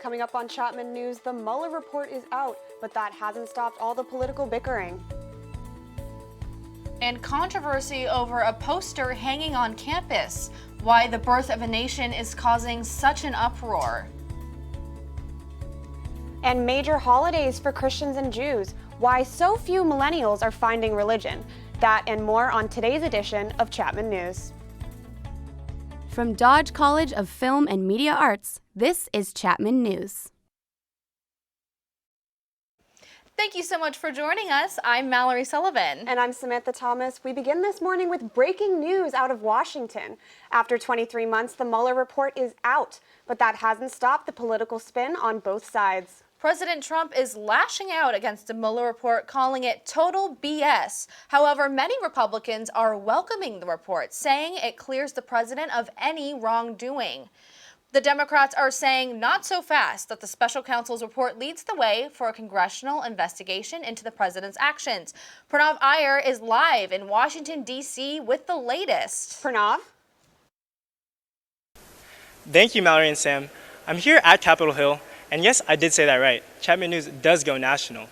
Coming up on Chapman News, the Mueller report is out, but that hasn't stopped all the political bickering. And controversy over a poster hanging on campus. Why the birth of a nation is causing such an uproar. And major holidays for Christians and Jews. Why so few millennials are finding religion. That and more on today's edition of Chapman News. From Dodge College of Film and Media Arts, this is Chapman News. Thank you so much for joining us. I'm Mallory Sullivan. And I'm Samantha Thomas. We begin this morning with breaking news out of Washington. After 23 months, the Mueller report is out, but that hasn't stopped the political spin on both sides. President Trump is lashing out against the Mueller report, calling it total BS. However, many Republicans are welcoming the report, saying it clears the president of any wrongdoing. The Democrats are saying not so fast, that the special counsel's report leads the way for a congressional investigation into the president's actions. Pranav Iyer is live in Washington, D.C. with the latest. Pranav? Thank you, Mallory and Sam. I'm here at Capitol Hill, and yes, I did say that right. Chapman News does go national.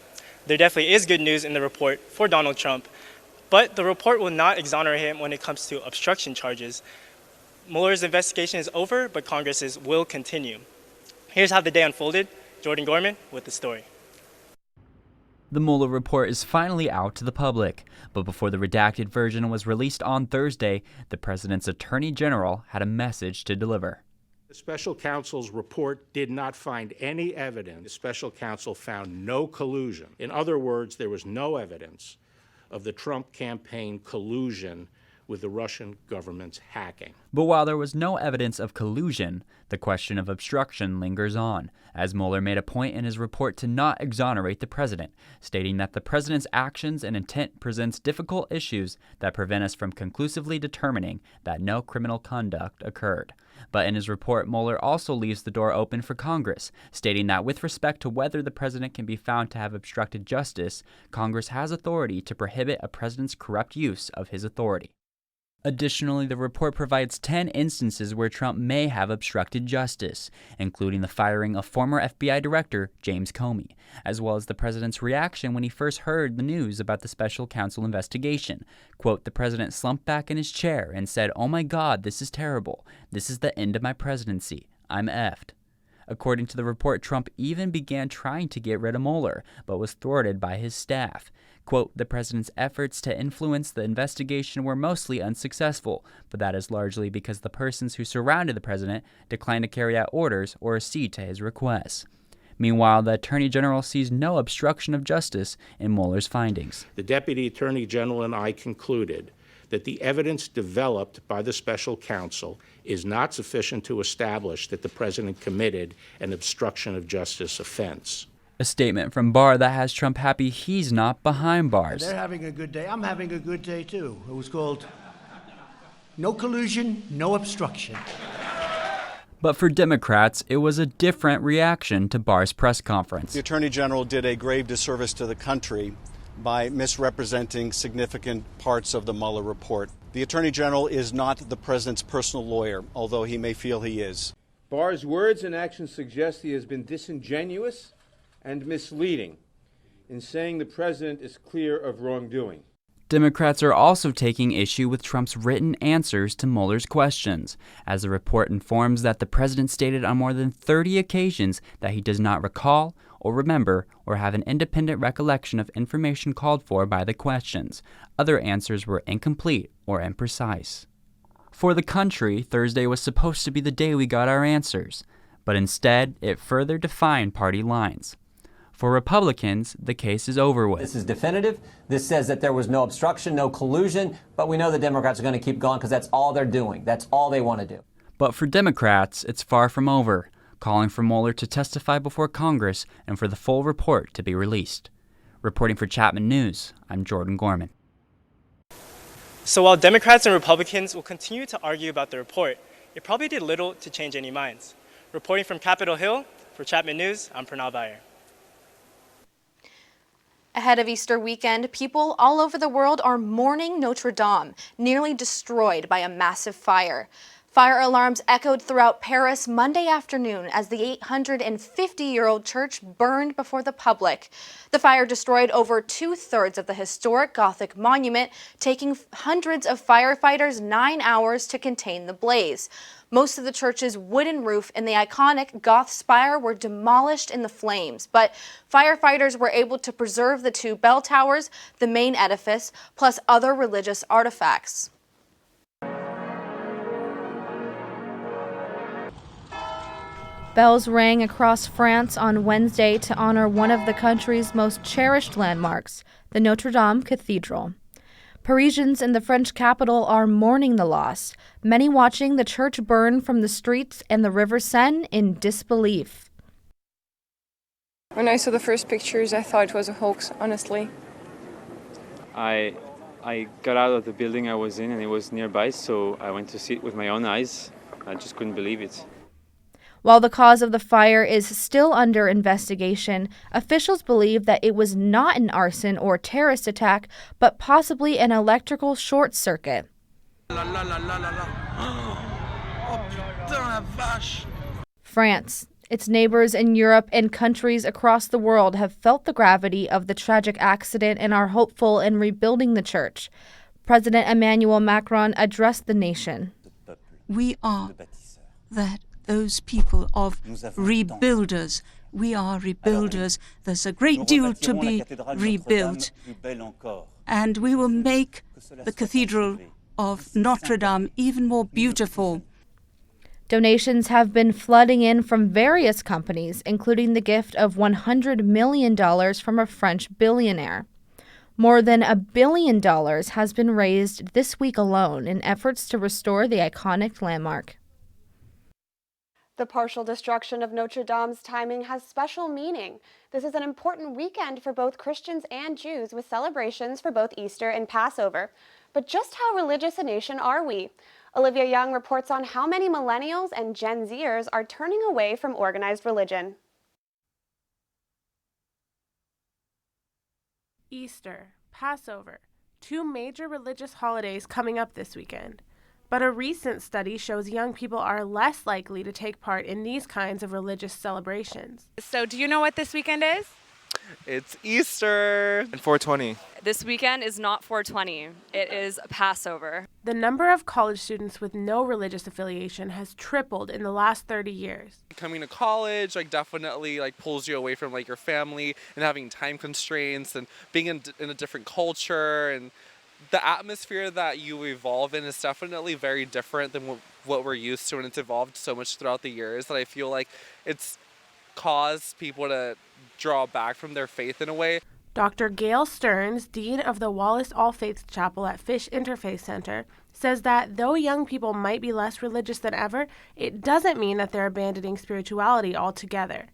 There definitely is good news in the report for Donald Trump, but the report will not exonerate him when it comes to obstruction charges. Mueller's investigation is over, but Congress's will continue. Here's how the day unfolded. Jordan Gorman with the story. The Mueller report is finally out to the public, but before the redacted version was released on Thursday, the president's attorney general had a message to deliver. The special counsel's report did not find any evidence. The special counsel found no collusion. In other words, there was no evidence of the Trump campaign collusion with the Russian government's hacking. But while there was no evidence of collusion, the question of obstruction lingers on, as Mueller made a point in his report to not exonerate the president, stating that the president's actions and intent presents difficult issues that prevent us from conclusively determining that no criminal conduct occurred. But in his report, Mueller also leaves the door open for Congress, stating that with respect to whether the president can be found to have obstructed justice, Congress has authority to prohibit a president's corrupt use of his authority. Additionally, the report provides 10 instances where Trump may have obstructed justice, including the firing of former FBI Director James Comey, as well as the president's reaction when he first heard the news about the special counsel investigation. Quote, the president slumped back in his chair and said, "Oh my God, this is terrible. This is the end of my presidency. I'm effed." According to the report, Trump even began trying to get rid of Mueller, but was thwarted by his staff. Quote, the president's efforts to influence the investigation were mostly unsuccessful, but that is largely because the persons who surrounded the president declined to carry out orders or accede to his requests. Meanwhile, the Attorney General sees no obstruction of justice in Mueller's findings. The Deputy Attorney General and I concluded that the evidence developed by the special counsel is not sufficient to establish that the president committed an obstruction of justice offense. A statement from Barr that has Trump happy he's not behind bars. They're having a good day. I'm having a good day, too. It was called No Collusion, No Obstruction. But for Democrats, it was a different reaction to Barr's press conference. The Attorney General did a grave disservice to the country by misrepresenting significant parts of the Mueller report. The Attorney General is not the president's personal lawyer, although he may feel he is. Barr's words and actions suggest he has been disingenuous and misleading in saying the president is clear of wrongdoing. Democrats are also taking issue with Trump's written answers to Mueller's questions, as the report informs that the president stated on more than 30 occasions that he does not recall or remember or have an independent recollection of information called for by the questions. Other answers were incomplete or imprecise. For the country, Thursday was supposed to be the day we got our answers, but instead it further defined party lines. For Republicans, the case is over with. This is definitive. This says that there was no obstruction, no collusion, but we know the Democrats are going to keep going because that's all they're doing. That's all they want to do. But for Democrats, it's far from over, calling for Mueller to testify before Congress and for the full report to be released. Reporting for Chapman News, I'm Jordan Gorman. So while Democrats and Republicans will continue to argue about the report, it probably did little to change any minds. Reporting from Capitol Hill, for Chapman News, I'm Pranav Iyer. Ahead of Easter weekend, people all over the world are mourning Notre Dame, nearly destroyed by a massive fire. Fire alarms echoed throughout Paris Monday afternoon as the 850-year-old church burned before the public. The fire destroyed over 2/3 of the historic Gothic monument, taking hundreds of firefighters 9 hours to contain the blaze. Most of the church's wooden roof and the iconic Goth spire were demolished in the flames, but firefighters were able to preserve the 2 bell towers, the main edifice, plus other religious artifacts. Bells rang across France on Wednesday to honor one of the country's most cherished landmarks, the Notre Dame Cathedral. Parisians in the French capital are mourning the loss, many watching the church burn from the streets and the River Seine in disbelief. When I saw the first pictures, I thought it was a hoax, honestly. I got out of the building I was in and it was nearby, so I went to see it with my own eyes. I just couldn't believe it. While the cause of the fire is still under investigation, officials believe that it was not an arson or terrorist attack, but possibly an electrical short circuit. France, its neighbors in Europe, and countries across the world have felt the gravity of the tragic accident and are hopeful in rebuilding the church. President Emmanuel Macron addressed the nation. We are those people of rebuilders. We are rebuilders. There's a great deal to be rebuilt. And we will make the Cathedral of Notre Dame even more beautiful. Donations have been flooding in from various companies, including the gift of $100 million from a French billionaire. More than $1 billion has been raised this week alone in efforts to restore the iconic landmark. The partial destruction of Notre Dame's timing has special meaning. This is an important weekend for both Christians and Jews, with celebrations for both Easter and Passover. But just how religious a nation are we? Olivia Young reports on how many millennials and Gen Zers are turning away from organized religion. Easter, Passover, 2 major religious holidays coming up this weekend. But a recent study shows young people are less likely to take part in these kinds of religious celebrations. So do you know what this weekend is? It's Easter and 420. This weekend is not 420. It is Passover. The number of college students with no religious affiliation has tripled in the last 30 years. Coming to college definitely pulls you away from your family and having time constraints and being in a different culture, and the atmosphere that you evolve in is definitely very different than what we're used to, and it's evolved so much throughout the years that I feel like it's caused people to draw back from their faith in a way. Dr. Gail Stearns, Dean of the Wallace All Faiths Chapel at Fish Interfaith Center, says that though young people might be less religious than ever, it doesn't mean that they're abandoning spirituality altogether.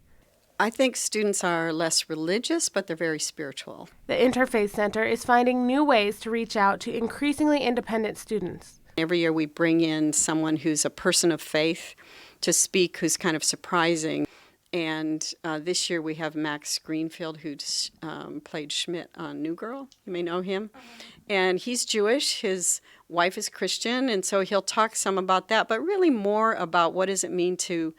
I think students are less religious, but they're very spiritual. The Interfaith Center is finding new ways to reach out to increasingly independent students. Every year we bring in someone who's a person of faith to speak, who's kind of surprising. And this year we have Max Greenfield, who played Schmidt on New Girl. You may know him. And he's Jewish. His wife is Christian, and so he'll talk some about that, but really more about what does it mean to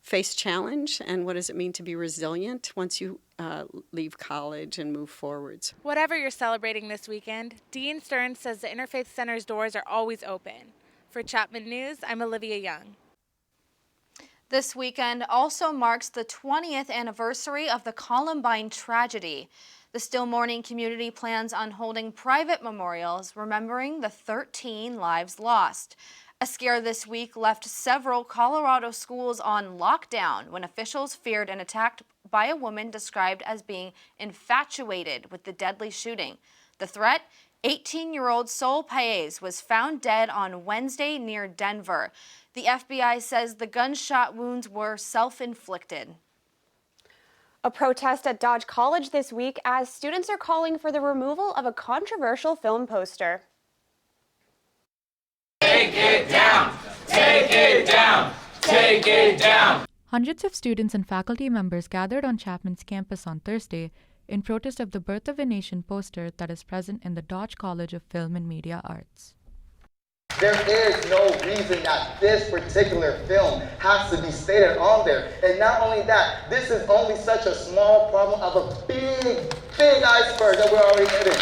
face challenge and what does it mean to be resilient once you leave college and move forwards. Whatever you're celebrating this weekend, Dean Stearns says the Interfaith Center's doors are always open. For Chapman News, I'm Olivia Young. This weekend also marks the 20th anniversary of the Columbine tragedy. The Still Mourning community plans on holding private memorials remembering the 13 lives lost. A scare this week left several Colorado schools on lockdown when officials feared an attack by a woman described as being infatuated with the deadly shooting. The threat? 18-year-old Sol Paez was found dead on Wednesday near Denver. The FBI says the gunshot wounds were self-inflicted. A protest at Dodge College this week as students are calling for the removal of a controversial film poster. Take it down! Take it down! Take it down! Hundreds of students and faculty members gathered on Chapman's campus on Thursday in protest of the Birth of a Nation poster that is present in the Dodge College of Film and Media Arts. There is no reason that this particular film has to be stated on there. And not only that, this is only such a small problem of a big, big iceberg that we're already hitting.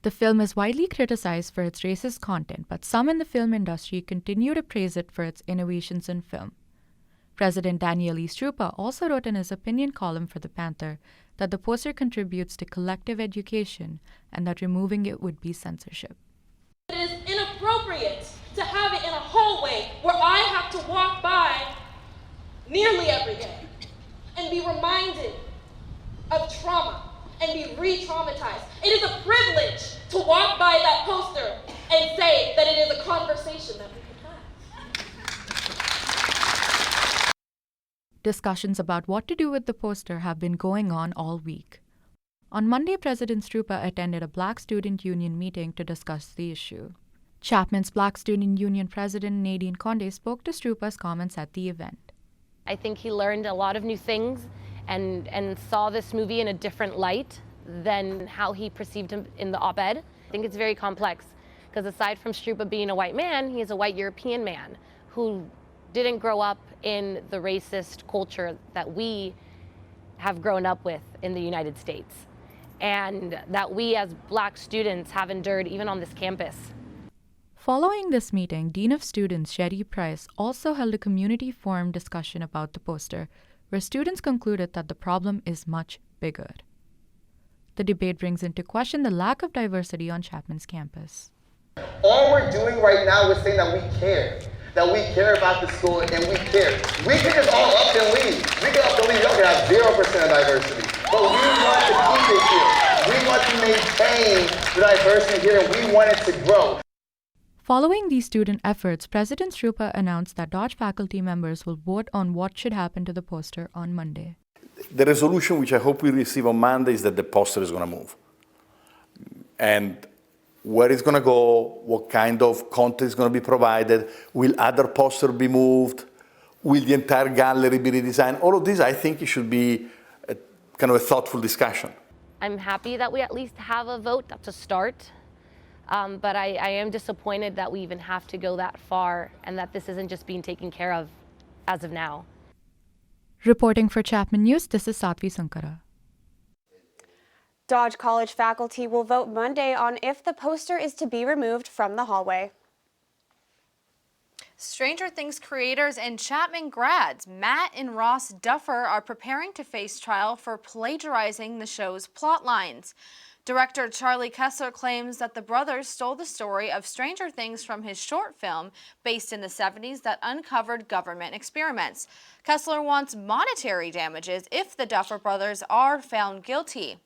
The film is widely criticized for its racist content, but some in the film industry continue to praise it for its innovations in film. President Daniel E. Strupa also wrote in his opinion column for The Panther that the poster contributes to collective education and that removing it would be censorship. It is inappropriate to have it in a hallway where I have to walk by nearly every day and be reminded of trauma and be re-traumatized. It is a privilege to walk by that poster and say that it is a conversation that we can have. Discussions about what to do with the poster have been going on all week. On Monday, President Strupa attended a Black Student Union meeting to discuss the issue. Chapman's Black Student Union President Nadine Conde spoke to Strupa's comments at the event. I think he learned a lot of new things and saw this movie in a different light than how he perceived him in the op-ed. I think it's very complex because aside from Strupa being a white man, he is a white European man who didn't grow up in the racist culture that we have grown up with in the United States and that we as Black students have endured even on this campus. Following this meeting, Dean of Students Sherry Price also held a community forum discussion about the poster, where students concluded that the problem is much bigger. The debate brings into question the lack of diversity on Chapman's campus. All we're doing right now is saying that we care about the school and we care. We can just all up and leave. We can up and leave. We can have 0% of diversity. But we want to keep it here. We want to maintain the diversity here and we want it to grow. Following these student efforts, President Strupa announced that Dodge faculty members will vote on what should happen to the poster on Monday. The resolution which I hope we receive on Monday is that the poster is going to move. And where it's going to go, what kind of content is going to be provided, will other posters be moved, will the entire gallery be redesigned? All of this, I think it should be a kind of a thoughtful discussion. I'm happy that we at least have a vote to start. But I am disappointed that we even have to go that far and that this isn't just being taken care of as of now. Reporting for Chapman News, this is Satvi Sankara. Dodge College faculty will vote Monday on if the poster is to be removed from the hallway. Stranger Things creators and Chapman grads Matt and Ross Duffer are preparing to face trial for plagiarizing the show's plot lines. Director Charlie Kessler claims that the brothers stole the story of Stranger Things from his short film based in the 70s that uncovered government experiments. Kessler wants monetary damages if the Duffer brothers are found guilty.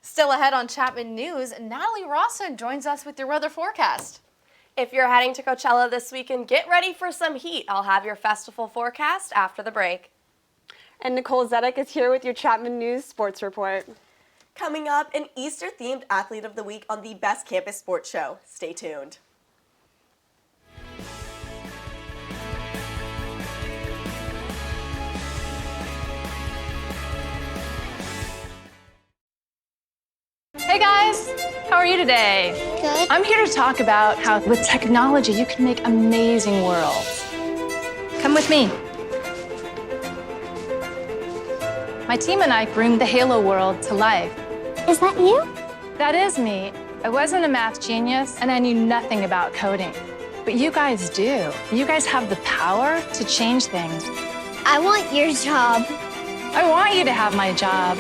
Still ahead on Chapman News, Natalie Rawson joins us with your weather forecast. If you're heading to Coachella this weekend, get ready for some heat. I'll have your festival forecast after the break. And Nicole Zedek is here with your Chapman News Sports Report. Coming up, an Easter-themed Athlete of the Week on the Best Campus Sports Show. Stay tuned. Hey guys, how are you today? Good. I'm here to talk about how with technology you can make amazing worlds. Come with me. My team and I bring the Halo world to life. Is that you? That is me. I wasn't a math genius and I knew nothing about coding. But you guys do. You guys have the power to change things. I want your job. I want you to have my job.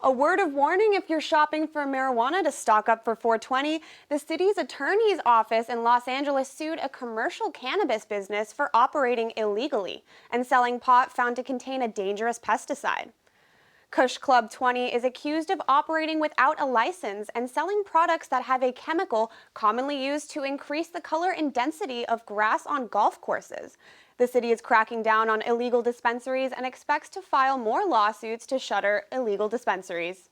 A word of warning if you're shopping for marijuana to stock up for 420. The city's attorney's office in Los Angeles sued a commercial cannabis business for operating illegally and selling pot found to contain a dangerous pesticide. Kush Club 20 is accused of operating without a license and selling products that have a chemical commonly used to increase the color and density of grass on golf courses. The city is cracking down on illegal dispensaries and expects to file more lawsuits to shutter illegal dispensaries.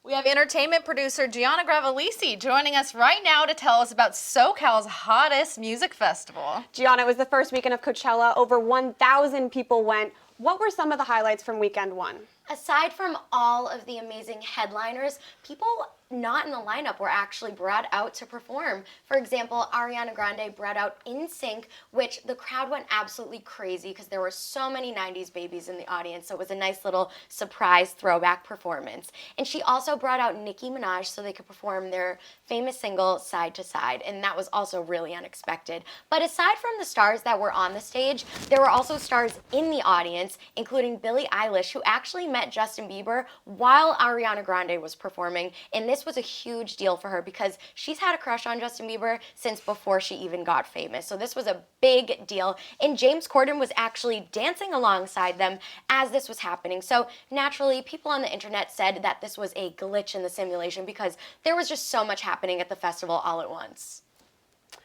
We have entertainment producer Gianna Gravelisi joining us right now to tell us about SoCal's hottest music festival. Gianna, it was the first weekend of Coachella. Over 1,000 people went. What were some of the highlights from weekend one? Aside from all of the amazing headliners, people not in the lineup were actually brought out to perform. For example, Ariana Grande brought out In Sync, which the crowd went absolutely crazy because there were so many 90s babies in the audience, so it was a nice little surprise throwback performance. And she also brought out Nicki Minaj so they could perform their famous single Side to Side, and that was also really unexpected. But aside from the stars that were on the stage, there were also stars in the audience, including Billie Eilish, who actually met Justin Bieber while Ariana Grande was performing, and this was a huge deal for her because she's had a crush on Justin Bieber since before she even got famous. So this was a big deal, and James Corden was actually dancing alongside them as this was happening. So naturally, people on the internet said that this was a glitch in the simulation because there was just so much happening at the festival all at once.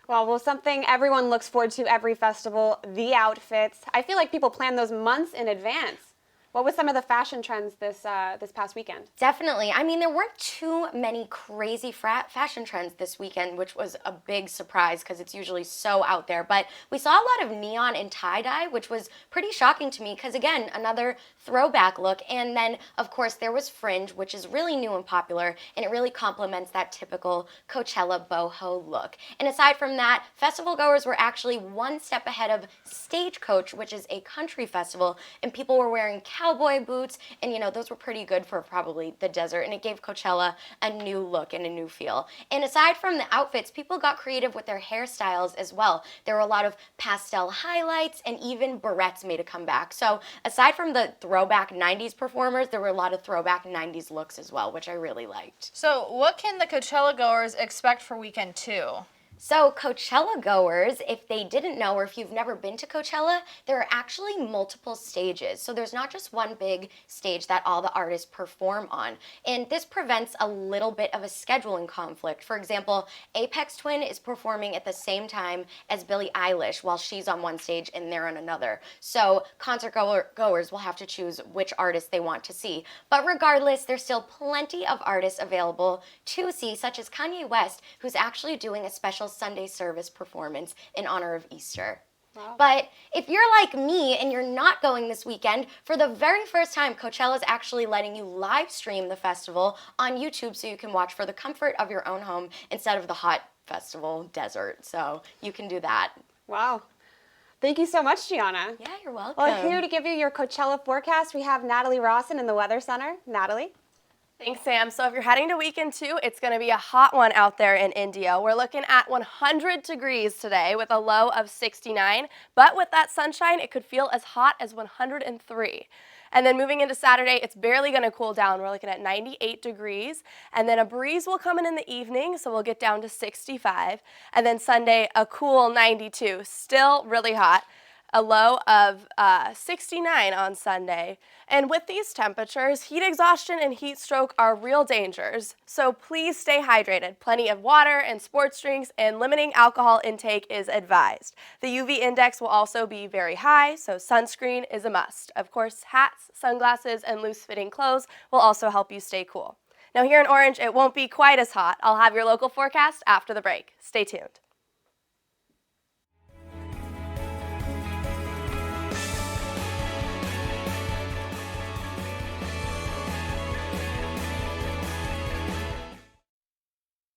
Well, something everyone looks forward to every festival, the outfits. I feel like people plan those months in advance. What was some of the fashion trends this past weekend? Definitely. I mean, there weren't too many crazy fashion trends this weekend, which was a big surprise because it's usually so out there. But we saw a lot of neon and tie-dye, which was pretty shocking to me because, again, another throwback look. And then, of course, there was fringe, which is really new and popular, and it really complements that typical Coachella boho look. And aside from that, festival goers were actually one step ahead of Stagecoach, which is a country festival, and people were wearing cowboy boots, and those were pretty good for probably the desert, and it gave Coachella a new look and a new feel. And aside from the outfits, people got creative with their hairstyles as well. There were a lot of pastel highlights, and even barrettes made a comeback. So aside from the throwback 90s performers, there were a lot of throwback 90s looks as well, which I really liked. So what can the Coachella goers expect for weekend 2? So Coachella goers, if they didn't know or if you've never been to Coachella, there are actually multiple stages. So there's not just one big stage that all the artists perform on. And this prevents a little bit of a scheduling conflict. For example, Aphex Twin is performing at the same time as Billie Eilish while she's on one stage and they're on another. So concert goers will have to choose which artist they want to see. But regardless, there's still plenty of artists available to see, such as Kanye West, who's actually doing a special Sunday service performance in honor of Easter. Wow. But if you're like me and you're not going this weekend, for the very first time, Coachella is actually letting you live stream the festival on YouTube so you can watch for the comfort of your own home instead of the hot festival desert. So you can do that. Wow. Thank you so much, Gianna. Yeah, you're welcome. Well, here to give you your Coachella forecast, we have Natalie Rawson in the Weather Center. Natalie? Thanks, Sam. So if you're heading to weekend 2, it's going to be a hot one out there in India. We're looking at 100 degrees today with a low of 69. But with that sunshine, it could feel as hot as 103. And then moving into Saturday, it's barely going to cool down. We're looking at 98 degrees. And then a breeze will come in the evening, so we'll get down to 65. And then Sunday, a cool 92. Still really hot. A low of 69 on Sunday. And with these temperatures, heat exhaustion and heat stroke are real dangers. So please stay hydrated. Plenty of water and sports drinks, and limiting alcohol intake is advised. The UV index will also be very high, so sunscreen is a must. Of course, hats, sunglasses, and loose-fitting clothes will also help you stay cool. Now here in Orange, it won't be quite as hot. I'll have your local forecast after the break. Stay tuned.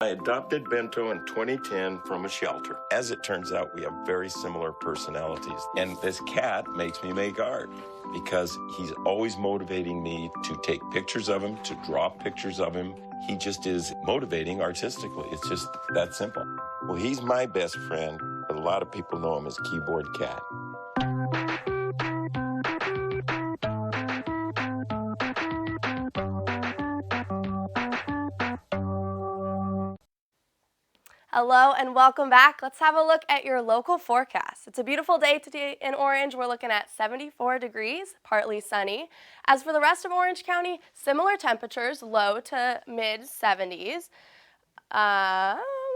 I adopted Bento in 2010 from a shelter. As it turns out, we have very similar personalities. And this cat makes me make art because he's always motivating me to take pictures of him, to draw pictures of him. He just is motivating artistically. It's just that simple. Well, he's my best friend, but a lot of people know him as Keyboard Cat. Hello and welcome back. Let's have a look at your local forecast. It's a beautiful day today in Orange. We're looking at 74 degrees, partly sunny. As for the rest of Orange County, similar temperatures, low to mid 70s.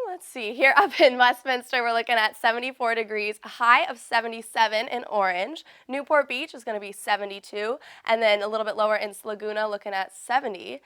Let's see, here up in Westminster, we're looking at 74 degrees, a high of 77 in Orange. Newport Beach is going to be 72, and then a little bit lower in Laguna, looking at 70.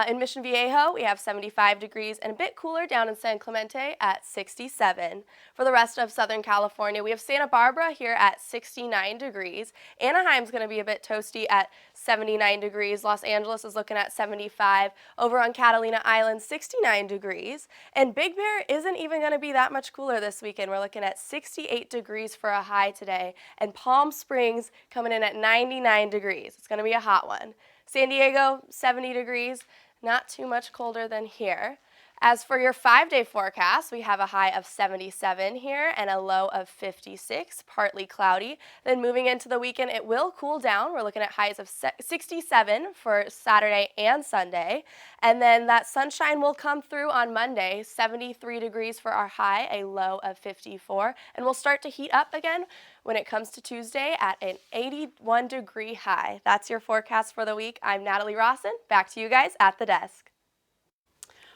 In Mission Viejo, we have 75 degrees, and a bit cooler down in San Clemente at 67. For the rest of Southern California, we have Santa Barbara here at 69 degrees. Anaheim's going to be a bit toasty at 79 degrees. Los Angeles is looking at 75. Over on Catalina Island, 69 degrees. And Big Bear isn't even going to be that much cooler this weekend. We're looking at 68 degrees for a high today. And Palm Springs coming in at 99 degrees. It's going to be a hot one. San Diego, 70 degrees. Not too much colder than here. As for your 5-day forecast, we have a high of 77 here and a low of 56, partly cloudy. Then moving into the weekend, it will cool down. We're looking at highs of 67 for Saturday and Sunday. And then that sunshine will come through on Monday, 73 degrees for our high, a low of 54. And we'll start to heat up again when it comes to Tuesday at an 81-degree high. That's your forecast for the week. I'm Natalie Rawson. Back to you guys at the desk.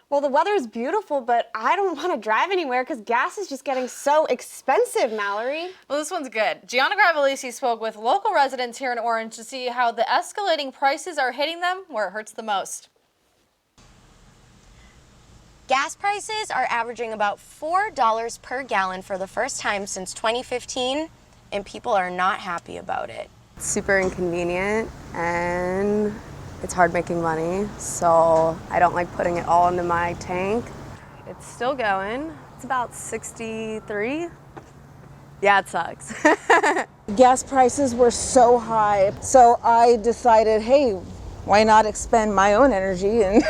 Well, the weather is beautiful, but I don't want to drive anywhere because gas is just getting so expensive, Mallory. Well, this one's good. Gianna Gravelisi spoke with local residents here in Orange to see how the escalating prices are hitting them where it hurts the most. Gas prices are averaging about $4 per gallon for the first time since 2015, and people are not happy about it. Super inconvenient, and it's hard making money, so I don't like putting it all into my tank. It's still going. It's about 63. Yeah, it sucks. Gas prices were so high, so I decided, hey, why not expend my own energy and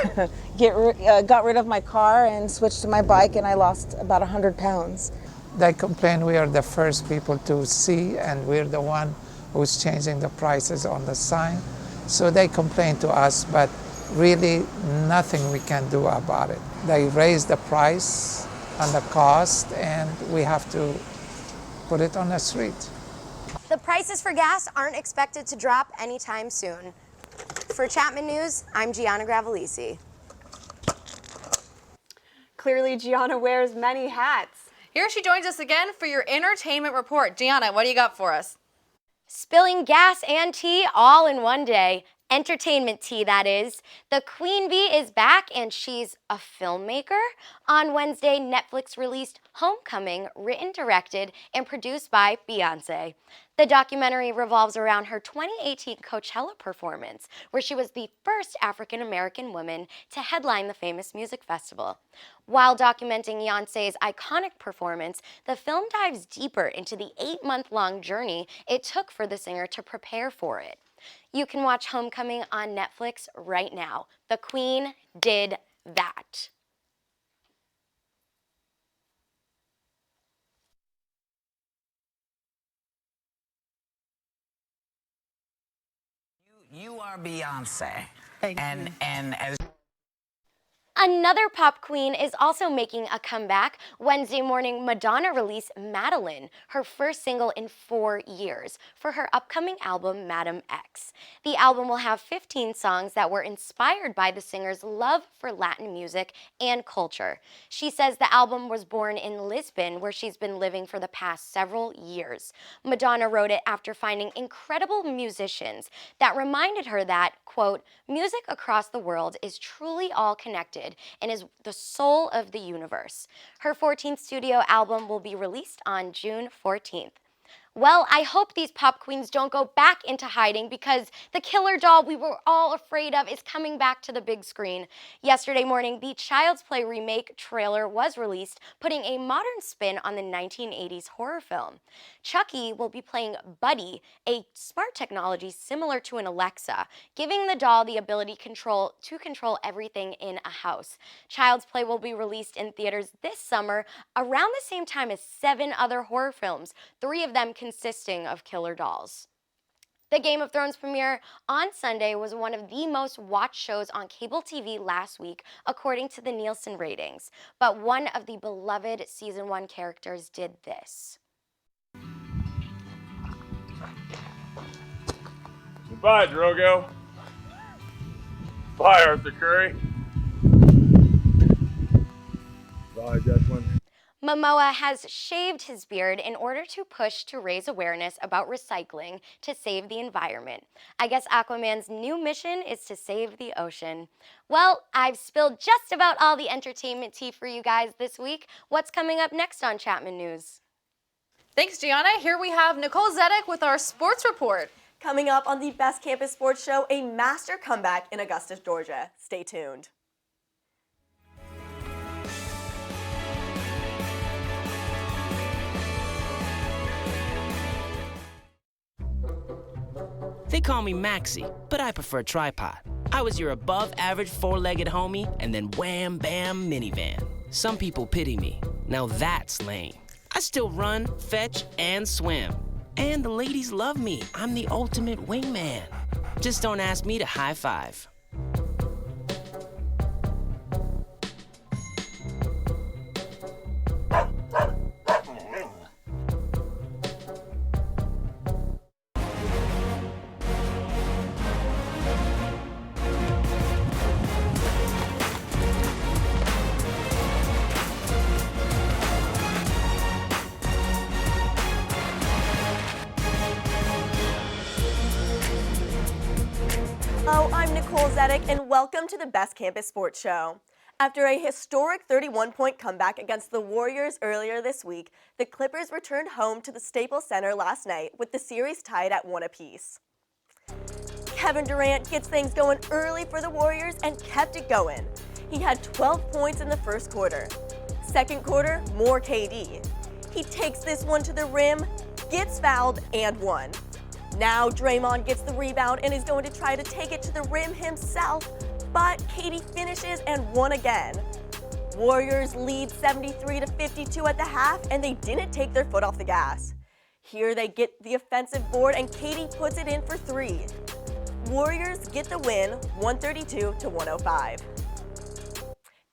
got rid of my car and switched to my bike, and I lost about 100 pounds. They complain we are the first people to see, and we're the one who's changing the prices on the sign. So they complain to us, but really nothing we can do about it. They raise the price and the cost, and we have to put it on the street. The prices for gas aren't expected to drop anytime soon. For Chapman News, I'm Gianna Gravelisi. Clearly, Gianna wears many hats. Here she joins us again for your entertainment report. Gianna, what do you got for us? Spilling gas and tea all in one day. Entertainment tea, that is. The Queen Bee is back, and she's a filmmaker. On Wednesday, Netflix released Homecoming, written, directed, and produced by Beyoncé. The documentary revolves around her 2018 Coachella performance, where she was the first African-American woman to headline the famous music festival. While documenting Beyoncé's iconic performance, the film dives deeper into the 8-month-long journey it took for the singer to prepare for it. You can watch Homecoming on Netflix right now. The Queen did that. You are Beyonce. And as Another pop queen is also making a comeback. Wednesday morning, Madonna released Madeline, her first single in 4 years, for her upcoming album, Madam X. The album will have 15 songs that were inspired by the singer's love for Latin music and culture. She says the album was born in Lisbon, where she's been living for the past several years. Madonna wrote it after finding incredible musicians that reminded her that, quote, music across the world is truly all connected and is the soul of the universe. Her 14th studio album will be released on June 14th. Well, I hope these pop queens don't go back into hiding, because the killer doll we were all afraid of is coming back to the big screen. Yesterday morning, the Child's Play remake trailer was released, putting a modern spin on the 1980s horror film. Chucky will be playing Buddy, a smart technology similar to an Alexa, giving the doll the ability to control everything in a house. Child's Play will be released in theaters this summer, around the same time as 7 other horror films, 3 of them consisting of killer dolls. The Game of Thrones premiere on Sunday was one of the most watched shows on cable TV last week, according to the Nielsen ratings. But one of the beloved Season 1 characters did this. Goodbye, Drogo. Bye, Arthur Curry. Bye, Declan. Momoa has shaved his beard in order to push to raise awareness about recycling to save the environment. I guess Aquaman's new mission is to save the ocean. Well, I've spilled just about all the entertainment tea for you guys this week. What's coming up next on Chapman News? Thanks, Gianna. Here we have Nicole Zedek with our sports report. Coming up on the Best Campus Sports Show, a master comeback in Augusta, Georgia. Stay tuned. They call me Maxie, but I prefer tripod. I was your above-average four-legged homie, and then wham, bam, minivan. Some people pity me. Now that's lame. I still run, fetch, and swim. And the ladies love me. I'm the ultimate wingman. Just don't ask me to high five. Hello, I'm Nicole Zedek, and welcome to the Best Campus Sports Show. After a historic 31-point comeback against the Warriors earlier this week, the Clippers returned home to the Staples Center last night with the series tied at 1 apiece. Kevin Durant gets things going early for the Warriors and kept it going. He had 12 points in the first quarter. Second quarter, more KD. He takes this one to the rim, gets fouled, and won. Now Draymond gets the rebound and is going to try to take it to the rim himself, but KD finishes and won again. Warriors lead 73-52 at the half, and they didn't take their foot off the gas. Here they get the offensive board, and KD puts it in for three. Warriors get the win, 132-105.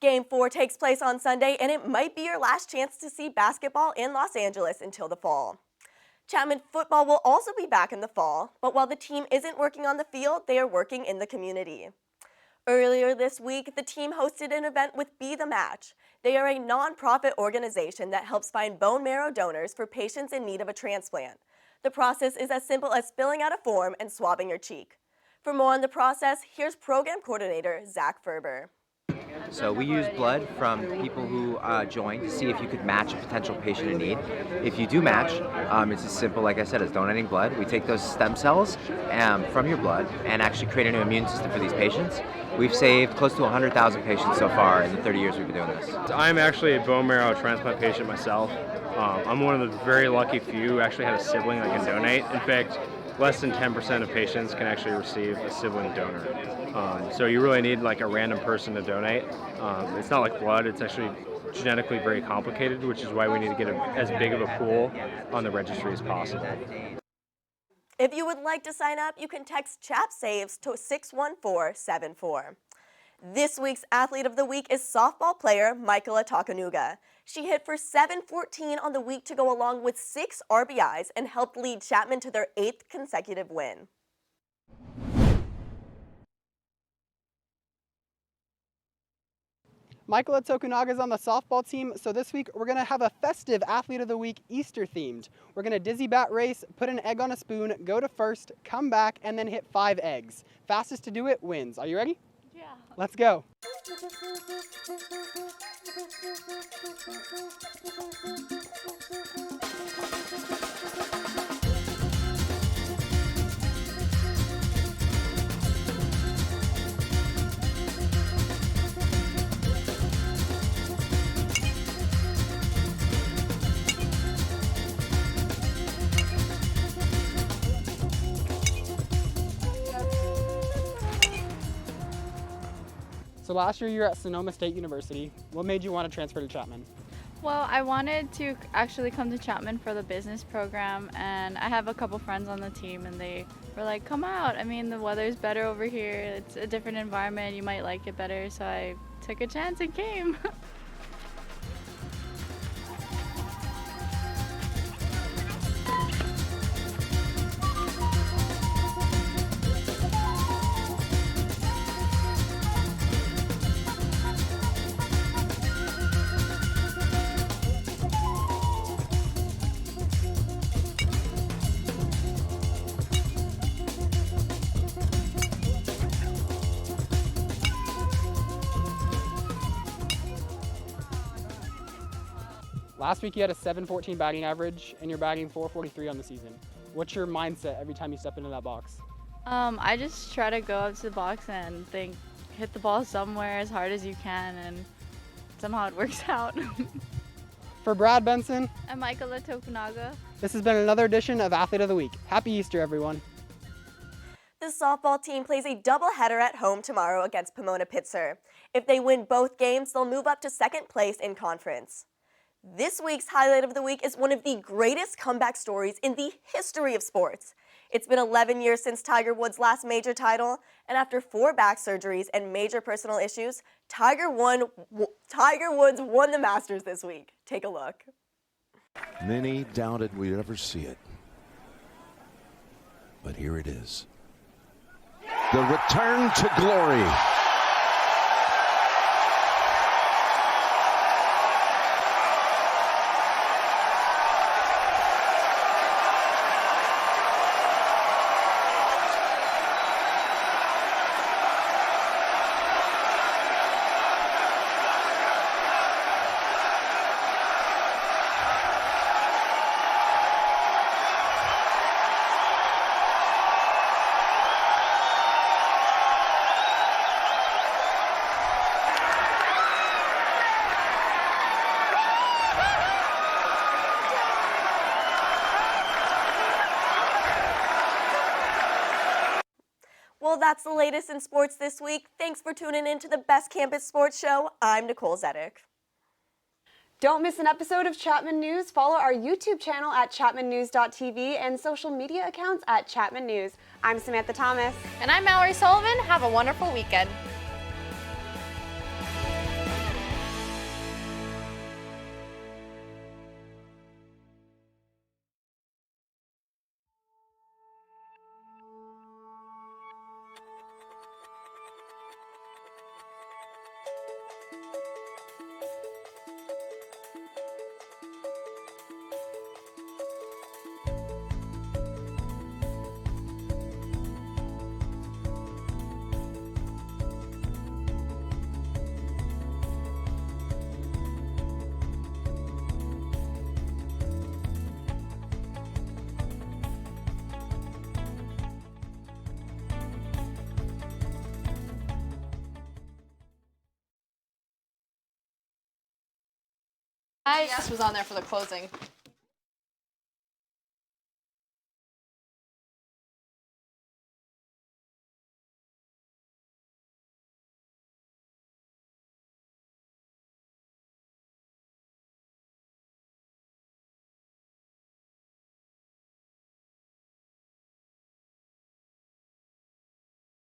Game 4 takes place on Sunday, and it might be your last chance to see basketball in Los Angeles until the fall. Chapman football will also be back in the fall, but while the team isn't working on the field, they are working in the community. Earlier this week, the team hosted an event with Be the Match. They are a nonprofit organization that helps find bone marrow donors for patients in need of a transplant. The process is as simple as filling out a form and swabbing your cheek. For more on the process, here's Program Coordinator Zach Ferber. So we use blood from people who join to see if you could match a potential patient in need. If you do match, it's as simple, like I said, as donating blood. We take those stem cells from your blood and actually create a new immune system for these patients. We've saved close to 100,000 patients so far in the 30 years we've been doing this. I'm actually a bone marrow transplant patient myself. I'm one of the very lucky few who actually had a sibling that can donate. In fact, less than 10% of patients can actually receive a sibling donor. So you really need like a random person to donate. It's not like blood, it's actually genetically very complicated, which is why we need to get as big of a pool on the registry as possible. If you would like to sign up, you can text CHAPSAVES to 61474. This week's Athlete of the Week is softball player Michaela Takanuga. She hit for .714 on the week to go along with 6 RBIs and helped lead Chapman to their 8th consecutive win. Michaela Tokunaga is on the softball team, so this week we're going to have a festive Athlete of the Week Easter themed. We're going to dizzy bat race, put an egg on a spoon, go to first, come back, and then hit 5 eggs. Fastest to do it wins. Are you ready? Yeah. Let's go. So last year you were at Sonoma State University. What made you want to transfer to Chapman? Well, I wanted to actually come to Chapman for the business program, and I have a couple friends on the team, and they were like, come out. I mean, the weather's better over here. It's a different environment. You might like it better. So I took a chance and came. Last week you had a .714 batting average, and you're batting .443 on the season. What's your mindset every time you step into that box? I just try to go up to the box and hit the ball somewhere as hard as you can, and somehow it works out. For Brad Benson and Michaela Tokunaga, this has been another edition of Athlete of the Week. Happy Easter, everyone. The softball team plays a doubleheader at home tomorrow against Pomona Pitzer. If they win both games, they'll move up to second place in conference. This week's highlight of the week is one of the greatest comeback stories in the history of sports. It's been 11 years since Tiger Woods' last major title, and after 4 back surgeries and major personal issues, Tiger Woods won the Masters this week. Take a look. Many doubted we'd ever see it, but here it is. The return to glory. Well, that's the latest in sports this week. Thanks for tuning in to the Best Campus Sports Show. I'm Nicole Zedek. Don't miss an episode of Chapman News. Follow our YouTube channel at chapmannews.tv and social media accounts at Chapman News. I'm Samantha Thomas. And I'm Mallory Sullivan. Have a wonderful weekend. This was on there for the closing.